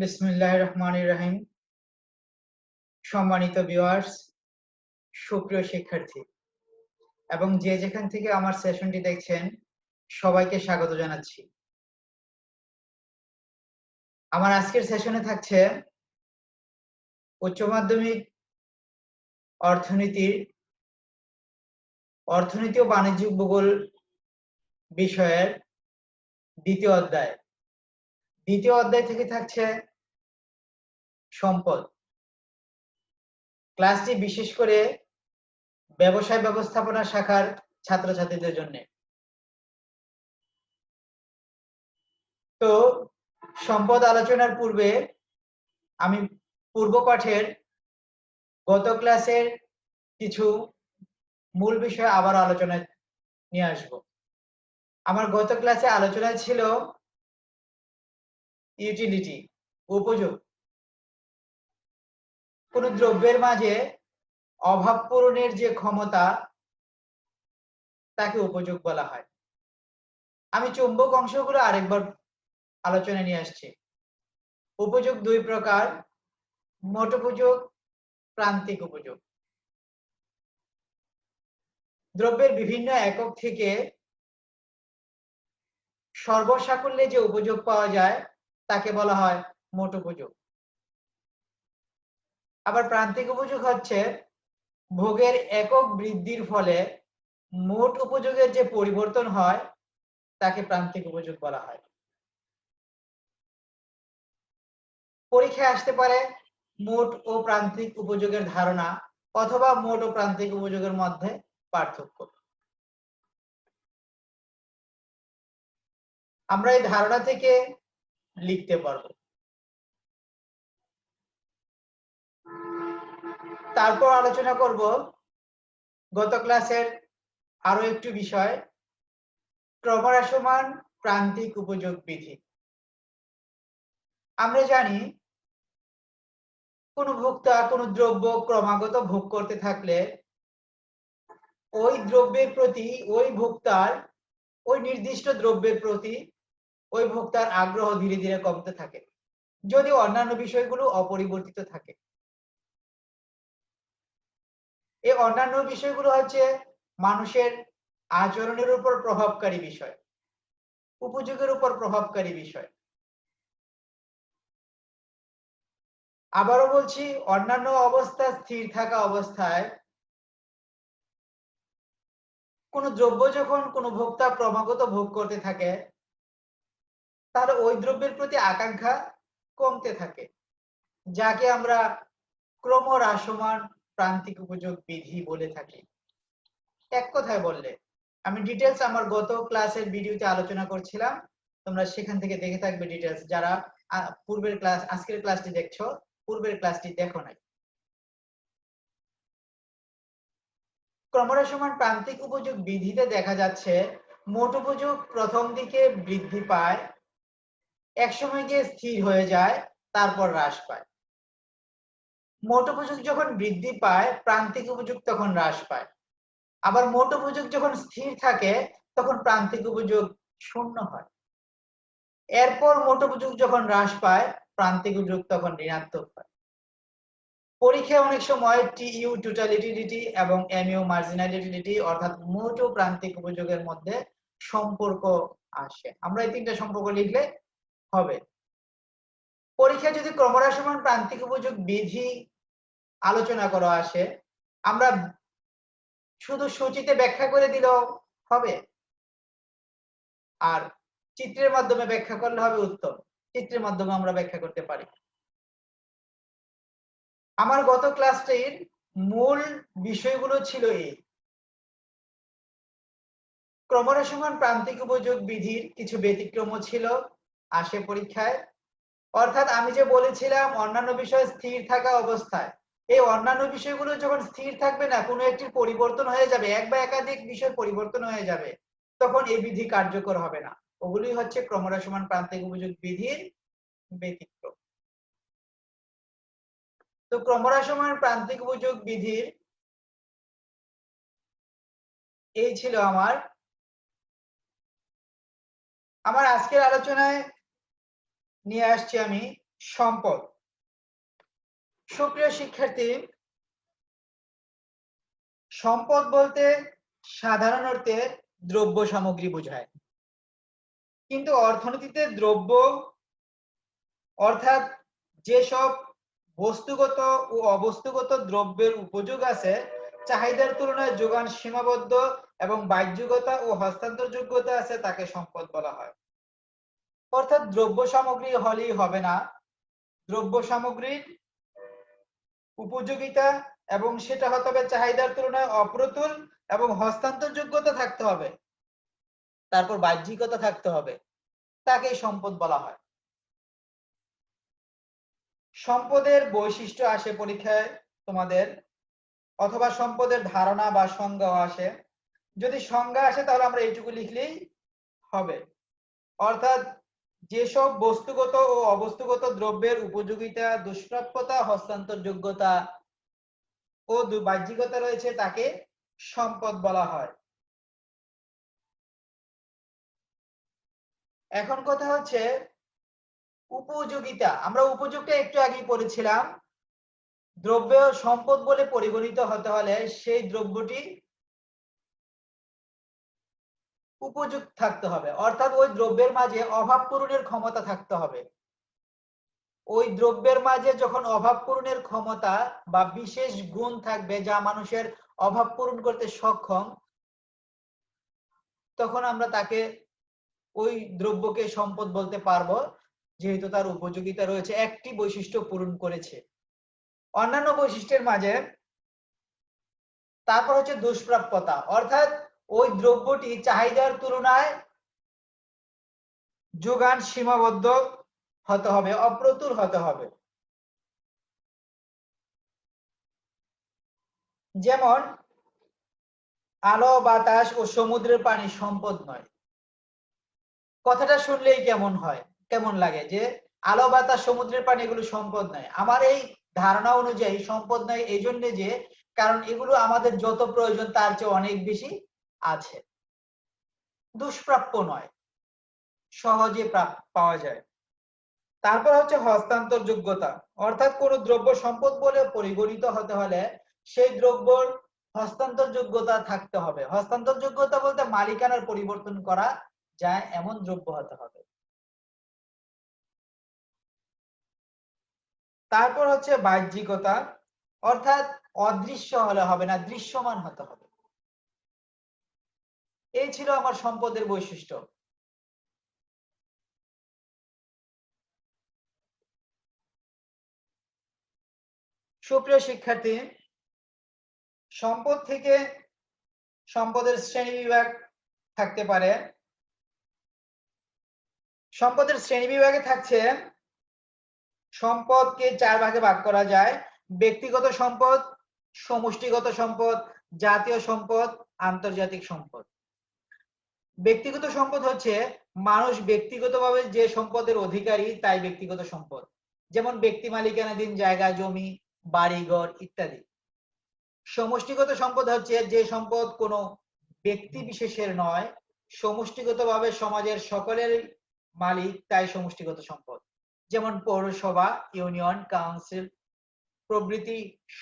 বিসমিল্লাহির রহমানির রহিম। সম্মানিত ভিউয়ার্স, সুপ্রিয় শিক্ষার্থী এবং যে যেখান থেকে আমার সেশনটি দেখছেন সবাইকে স্বাগত জানাচ্ছি। আমার আজকের সেশনে থাকছে উচ্চ মাধ্যমিক অর্থনীতি ও বাণিজ্যিক ভূগোল বিষয়ের দ্বিতীয় অধ্যায়। দ্বিতীয় অধ্যায় থেকে থাকছে সম্পদ। ক্লাসটি বিশেষ করে ব্যবসায় ব্যবস্থাপনা শাখার ছাত্রছাত্রীদের জন্য। তো সম্পদ আলোচনার পূর্বে আমি পূর্ব পাঠের গত ক্লাসের কিছু মূল বিষয় আবার আলোচনায় নিয়ে আসব। আমার গত ক্লাসে আলোচনা ছিল ইউটিলিটি, উপযোগ। কোন দ্রব্যের মাঝে অভাব পূরণের যে ক্ষমতা তাকে উপযোগ বলা হয়। আমি চুম্বক অংশগুলো আরেকবার আলোচনায় নিয়ে আসছি। উপযোগ দুই প্রকার: মোট উপযোগ, প্রান্তিক উপযোগ। দ্রব্যের বিভিন্ন একক থেকে সর্বসাকুল্যে যে উপযোগ পাওয়া যায় তাকে বলা হয় মোট উপযোগ। আবার প্রান্তিক উপযোগ হচ্ছে ভোগের একক বৃদ্ধির ফলে মোট উপযোগের যে পরিবর্তন হয় তাকে প্রান্তিক উপযোগ বলা হয়। পরীক্ষায় আসতে পারে মোট ও প্রান্তিক উপযোগের ধারণা অথবা মোট ও প্রান্তিক উপযোগের মধ্যে পার্থক্য। আমরা এই ধারণা থেকে লিখতে পারবো। তারপর আলোচনা করব গত ক্লাসের আরো একটি বিষয়, ক্রমহ্রাসমান প্রান্তিক উপযোগ বিধি। আমরা জানি কোন ভোক্তা কোন দ্রব্য ক্রমাগত ভোগ করতে থাকলে ওই দ্রব্যের প্রতি ওই নির্দিষ্ট দ্রব্যের প্রতি ওই ভোক্তার আগ্রহ ধীরে ধীরে কমতে থাকে, যদি অন্যান্য বিষয়গুলো অপরিবর্তিত থাকে। এই অন্যান্য বিষয়গুলো হচ্ছে মানুষের আচরণের উপর প্রভাবকারী বিষয়, উপযোগের উপর প্রভাবকারী বিষয়। আবারও বলছি, অন্যান্য অবস্থা স্থির থাকা অবস্থায় কোন দ্রব্য যখন কোন ভোক্তা ক্রমাগত ভোগ করতে থাকে তাহলে ওই দ্রব্যের প্রতি আকাঙ্ক্ষা কমতে থাকে, যাকে আমরা ক্রমহ্রাসমান প্রান্তিক উপযোগ বিধি বলে থাকি। এক কথায় বললে, আমি ডিটেলস আমার গত ক্লাসের ভিডিওতে আলোচনা করছিলাম, তোমরা সেখান থেকে দেখে থাকবে ডিটেলস। যারা পূর্বের ক্লাস আজকের ক্লাসটি দেখছো, পূর্বের ক্লাসটি দেখো নাই। ক্রমহ্রাসমান প্রান্তিক উপযোগ বিধিতে দেখা যাচ্ছে মোট উপযোগ প্রথম দিকে বৃদ্ধি পায়, একসময় গিয়ে স্থির হয়ে যায়, তারপর হ্রাস পায়। মোট উপযোগ যখন বৃদ্ধি পায়, প্রান্তিক উপযোগ তখন হ্রাস পায়। আবার মোট উপযোগ যখন স্থির থাকে তখন প্রান্তিক উপযোগ শূন্য হয়। এরপর মোট উপযোগ যখন হ্রাস পায়, প্রান্তিক উপযোগ তখন ঋণাত্মক হয়। পরীক্ষায় অনেক সময় টিইউ টোটাল ইউটিলিটি এবং এমইউ মার্জিনাল ইউটিলিটি অর্থাৎ মোট ও প্রান্তিক উপযোগের মধ্যে সম্পর্ক আসে। আমরা এই তিনটা সম্পর্ক লিখলে হবে। পরীক্ষায় যদি ক্রমহ্রাসমান প্রান্তিক উপযোগ বিধি আলোচনা করা আসে, আমরা শুধু সূচিতে ব্যাখ্যা করে দিলেও হবে, আর চিত্রের মাধ্যমে ব্যাখ্যা করলে হবে উত্তম। চিত্রের মাধ্যমে আমরা ব্যাখ্যা করতে পারি। আমার গত ক্লাসটির মূল বিষয়গুলো ছিল এই: ক্রমহ্রাসমান প্রান্তিক উপযোগ বিধির কিছু ব্যতিক্রমও ছিল, আসে পরীক্ষায়। অর্থাৎ আমি যে বলেছিলাম অন্যান্য বিষয় স্থির থাকা অবস্থায়, এই অন্যান্য বিষয়গুলো যখন স্থির থাকবে না, কোনো একটির পরিবর্তন হয়ে যাবে, এক বা একাধিক বিষয় পরিবর্তন হয়ে যাবে, তখন এই বিধি কার্যকর হবে না। ওগুলি হচ্ছে ক্রমহ্রাসমান প্রান্তিক উপযোগ বিধির ব্যতিক্রম। তো ক্রমহ্রাসমান প্রান্তিক উপযোগ বিধির এই ছিল আমার আজকের আলোচনায় নিয়ে আসছি আমি সম্পদ। সুপ্রিয় শিক্ষার্থী, সম্পদ বলতে সাধারণ অর্থে দ্রব্য সামগ্রী বোঝায়, কিন্তু অর্থনীতিতে দ্রব্য অর্থাৎ যেসব বস্তুগত ও অবস্তুগত দ্রব্যের উপযোগ আছে, চাহিদার তুলনায় যোগান সীমাবদ্ধ এবং বাহ্যিকতা ও হস্তান্তরযোগ্যতা আছে, তাকে সম্পদ বলা হয়। অর্থাৎ দ্রব্য সামগ্রী হলেই হবে না, দ্রব্য সামগ্রীর উপযোগিতা এবং সেটা হতে হবে চাহিদার তুলনায় অপ্রতুল এবং হস্তান্তরযোগ্যতা থাকতে হবে, তারপর বাহ্যিকতা থাকতে হবে, তাকে সম্পদ বলা হয়। সম্পদের বৈশিষ্ট্য আসে পরীক্ষায় তোমাদের, অথবা সম্পদের ধারণা বা সংজ্ঞা আসে। যদি সংজ্ঞা আসে তাহলে আমরা এইটুকু লিখলেই হবে। অর্থাৎ যেসব বস্তুগত ও অবস্তুগত দ্রব্যের উপযোগিতা, দুষ্প্রাপ্যতা, হস্তান্তরযোগ্যতা ও বাহ্যিকতা রয়েছে, তাকে সম্পদ বলা হয়। এখন কথা হচ্ছে উপযোগিতা। আমরা উপযোগটা একটু আগেই পড়েছিলাম। দ্রব্য সম্পদ বলে পরিগণিত হতে হলে সেই দ্রব্যটি উপযুক্ত থাকতে হবে, অর্থাৎ ওই দ্রব্যের মাঝে অভাব পূরণের ক্ষমতা থাকতে হবে। ওই দ্রব্যের মাঝে যখন অভাব পূরণের ক্ষমতা বা বিশেষ গুণ থাকবে যা মানুষের অভাব পূরণ করতে সক্ষম, তখন আমরা তাকে ওই দ্রব্যকে সম্পদ বলতে পারবো, যেহেতু তার উপযোগিতা রয়েছে, একটি বৈশিষ্ট্য পূরণ করেছে অন্যান্য বৈশিষ্ট্যের মাঝে। তারপর হচ্ছে দুষ্প্রাপ্যতা, অর্থাৎ ওই দ্রব্যটি চাহিদার তুলনায় যোগান সীমাবদ্ধ হতে হবে, অপ্রতুল হতে হবে। যেমন আলো, বাতাস ও সমুদ্রের পানি সম্পদ নয়। কথাটা শুনলেই কেমন হয়, কেমন লাগে যে আলো, বাতাস, সমুদ্রের পানি এগুলো সম্পদ নয়। আমার এই ধারণা অনুযায়ী সম্পদ নয় এই জন্য যে কারণ এগুলো আমাদের যত প্রয়োজন তার চেয়ে অনেক বেশি আছে, দুষ্প্রাপ্য নয়, সহজে পাওয়া যায়। তারপর হচ্ছে হস্তান্তর যোগ্যতা, অর্থাৎ কোন দ্রব্য সম্পদ বলে পরিগণিত হতে হলে সেই দ্রব্যর হস্তান্তর যোগ্যতা থাকতে হবে। হস্তান্তর যোগ্যতা বলতে মালিকানার পরিবর্তন করা যায় এমন দ্রব্য হতে হবে। তারপর হচ্ছে বাহ্যিকতা, অর্থাৎ অদৃশ্য হলে হবে না, দৃশ্যমান হতে হবে। এই ছিল আমার সম্পদের বৈশিষ্ট্য। সুপ্রিয় শিক্ষার্থী, সম্পদ থেকে সম্পদের শ্রেণী বিভাগ থাকতে পারে। সম্পদের শ্রেণী বিভাগে থাকছে, সম্পদকে 4 ভাগে ভাগ করা যায়: ব্যক্তিগত সম্পদ, সমষ্টিগত সম্পদ, জাতীয় সম্পদ, আন্তর্জাতিক সম্পদ। ব্যক্তিগত সম্পদ হচ্ছে মানুষ ব্যক্তিগতভাবে যে সম্পদের অধিকারী তাই ব্যক্তিগত সম্পদ, যেমন ব্যক্তি মালিকানাধীন জায়গা, জমি, বাড়িঘর ইত্যাদি। সমষ্টিগত সম্পদ হচ্ছে যে সম্পদ কোনো ব্যক্তি বিশেষের নয়, সমষ্টিগতভাবে সমাজের সকলের মালিক, তাই সমষ্টিগত সম্পদ, যেমন পৌরসভা, ইউনিয়ন, কাউন্সিল প্রভৃতি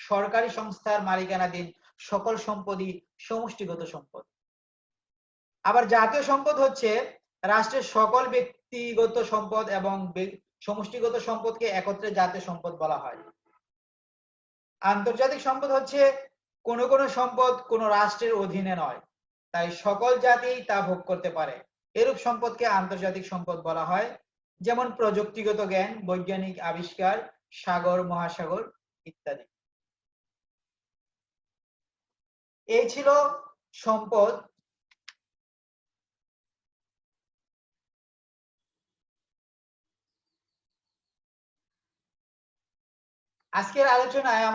সরকারি সংস্থার মালিকানাধীন সকল সম্পদই সমষ্টিগত সম্পদ। আবার জাতীয় সম্পদ হচ্ছে রাষ্ট্রের সকল ব্যক্তিগত সম্পদ এবং সমষ্টিগত সম্পদকে একত্রে জাতীয় সম্পদ বলা হয়। আন্তর্জাতিক সম্পদ হচ্ছে কোন কোন সম্পদ কোন রাষ্ট্রের অধীনে নয়, তাই সকল জাতি তা ভোগ করতে পারে, এরূপ সম্পদকে আন্তর্জাতিক সম্পদ বলা হয়। যেমন প্রযুক্তিগত জ্ঞান, বৈজ্ঞানিক আবিষ্কার, সাগর মহাসাগর ইত্যাদি। এই ছিল সম্পদ। আজকের আলোচনায়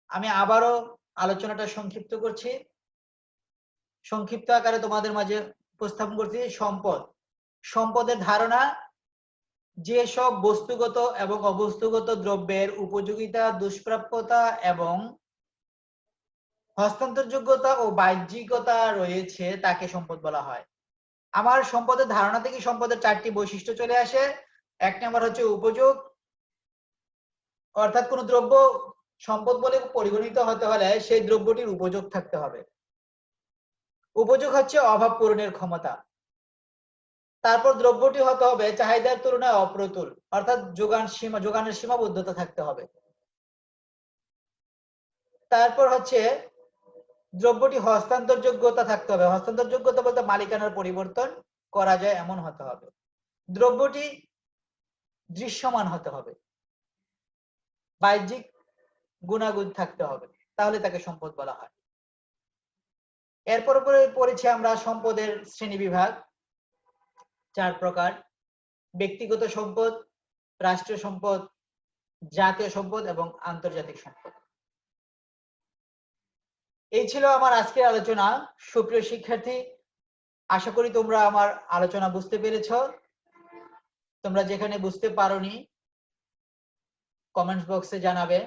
আমি আবারও আলোচনাটা সংক্ষিপ্ত করছি, সংক্ষিপ্ত আকারে তোমাদের মাঝে উপস্থাপন করছি। সম্পদের ধারণা: যেসব বস্তুগত এবং অবস্তুগত দ্রব্যের উপযোগিতা, দুষ্প্রাপ্যতা এবং হস্তান্তরযোগ্যতা ও বাহ্যিকতা রয়েছে তাকে সম্পদ বলা হয়। আমার সম্পদের ধারণা থেকে সম্পদের 4টি বৈশিষ্ট্য চলে আসে: এক নম্বর হচ্ছে উপযোগ, অর্থাৎ কোন দ্রব্য সম্পদ বলে পরিগণিত হতে হলে সেই দ্রব্যটির উপযোগ থাকতে হবে। উপযোগ হচ্ছে অভাব পূরণের ক্ষমতা। তারপর দ্রব্যটি হতে হবে চাহিদার তুলনায় অপ্রতুল, অর্থাৎ যোগানের সীমাবদ্ধতা থাকতে হবে। তারপর হচ্ছে দ্রব্যটি হস্তান্তর যোগ্যতা থাকতে হবে। হস্তান্তর যোগ্যতা বলতে মালিকানার পরিবর্তন করা যায় এমন হতে হবে। দ্রব্যটি দৃশ্যমান হতে হবে, বাহ্যিক গুণাগুণ থাকতে হবে, তাহলে তাকে সম্পদ বলা হয়। এরপর পড়েছি আমরা সম্পদের শ্রেণী বিভাগ, 4 প্রকার: ব্যক্তিগত সম্পদ, রাষ্ট্রীয় সম্পদ, জাতীয় সম্পদ এবং আন্তর্জাতিক সম্পদ। এই ছিল আমার আজকের আলোচনা। সুপ্রিয় শিক্ষার্থী, আশা করি তোমরা আমার আলোচনা বুঝতে পেরেছ। তোমরা যেখানে বুঝতে পারোনি কমেন্টস বক্সে জানাবে।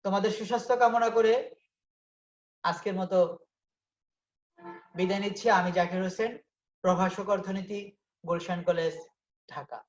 তোমাদের সুস্বাস্থ্য কামনা করে আজকের মতো বিদায় নিচ্ছি। আমি জাকির হোসেন, প্রভাষক অর্থনীতি, গুলশান কলেজ, ঢাকা।